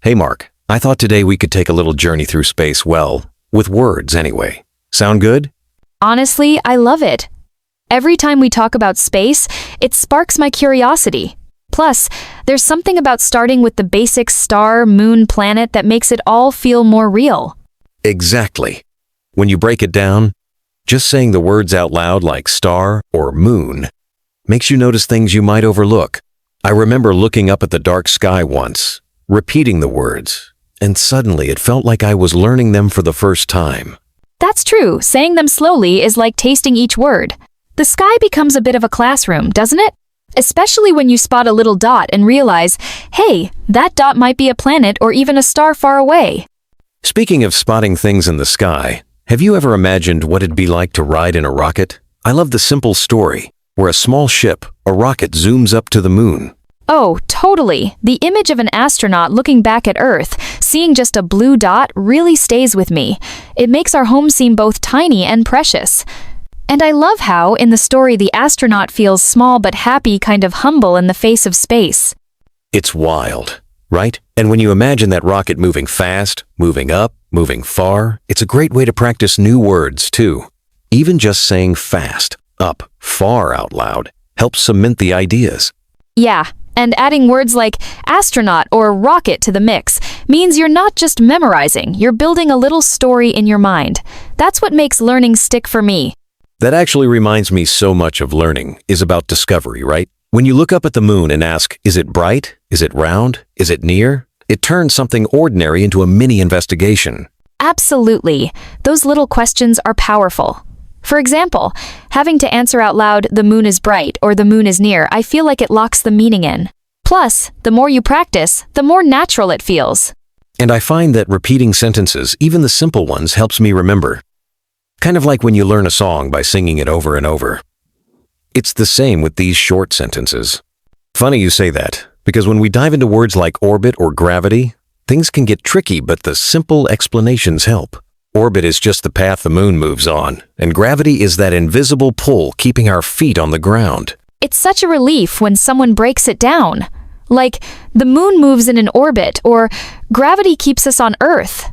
Hey Mark, I thought today we could take a little journey through space, well, with words anyway. Sound good? Honestly, I love it. Every time we talk about space, it sparks my curiosity. Plus, there's something about starting with the basic star, moon, planet that makes it all feel more real. Exactly. When you break it down, just saying the words out loud like star or moon makes you notice things you might overlook. I remember looking up at the dark sky once, repeating the words, and suddenly it felt like I was learning them for the first time. That's true. Saying them slowly is like tasting each word. The sky becomes a bit of a classroom, doesn't it? Especially when you spot a little dot and realize, hey, that dot might be a planet or even a star far away. Speaking of spotting things in the sky, have you ever imagined what it'd be like to ride in a rocket? I love the simple story where a small ship, a rocket, zooms up to the moon. Oh, totally. The image of an astronaut looking back at Earth, seeing just a blue dot, really stays with me. It makes our home seem both tiny and precious. And I love how, in the story, the astronaut feels small but happy, kind of humble in the face of space. It's wild, right? And when you imagine that rocket moving fast, moving up, moving far, it's a great way to practice new words, too. Even just saying fast, up, far out loud helps cement the ideas. Yeah. And adding words like astronaut or rocket to the mix means you're not just memorizing, you're building a little story in your mind. That's what makes learning stick for me. That actually reminds me so much of learning is about discovery, right? When you look up at the moon and ask, is it bright? Is it round? Is it near? It turns something ordinary into a mini investigation. Absolutely. Those little questions are powerful. For example, having to answer out loud, the moon is bright or the moon is near, I feel like it locks the meaning in. Plus, the more you practice, the more natural it feels. And I find that repeating sentences, even the simple ones, helps me remember. Kind of like when you learn a song by singing it over and over. It's the same with these short sentences. Funny you say that, because when we dive into words like orbit or gravity, things can get tricky, but the simple explanations help. Orbit is just the path the moon moves on, and gravity is that invisible pull keeping our feet on the ground. It's such a relief when someone breaks it down. Like, the moon moves in an orbit, or gravity keeps us on Earth.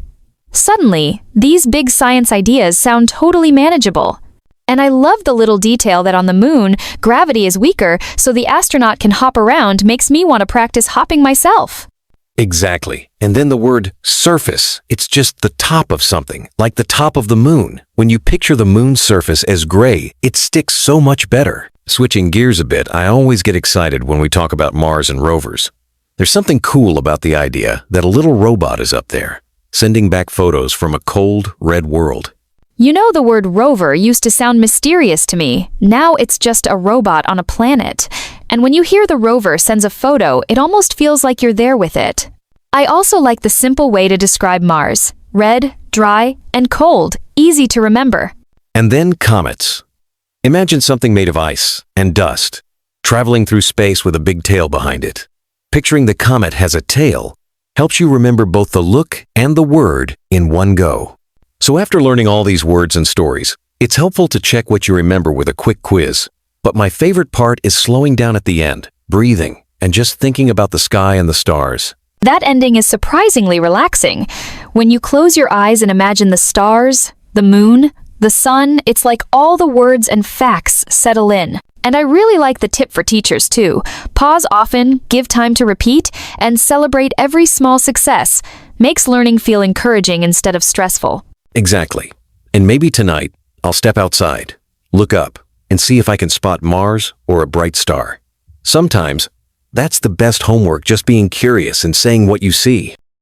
Suddenly, these big science ideas sound totally manageable. And I love the little detail that on the moon, gravity is weaker, so the astronaut can hop around makes me want to practice hopping myself. Exactly. And then the word surface, it's just the top of something, like the top of the moon. When you picture the moon's surface as gray, it sticks so much better. Switching gears a bit, I always get excited when we talk about Mars and rovers. There's something cool about the idea that a little robot is up there, sending back photos from a cold, red world. You know, the word rover used to sound mysterious to me. Now it's just a robot on a planet. And when you hear the rover sends a photo, it almost feels like you're there with it. I also like the simple way to describe Mars. Red, dry, and cold, easy to remember. And then comets. Imagine something made of ice and dust, traveling through space with a big tail behind it. Picturing the comet has a tail helps you remember both the look and the word in one go. So after learning all these words and stories, it's helpful to check what you remember with a quick quiz. But my favorite part is slowing down at the end, breathing, and just thinking about the sky and the stars. That ending is surprisingly relaxing. When you close your eyes and imagine the stars, the moon, the sun, it's like all the words and facts settle in. And I really like the tip for teachers too. Pause often, give time to repeat, and celebrate every small success. Makes learning feel encouraging instead of stressful. Exactly. And maybe tonight, I'll step outside, look up, and see if I can spot Mars or a bright star. Sometimes, that's the best homework, just being curious and saying what you see.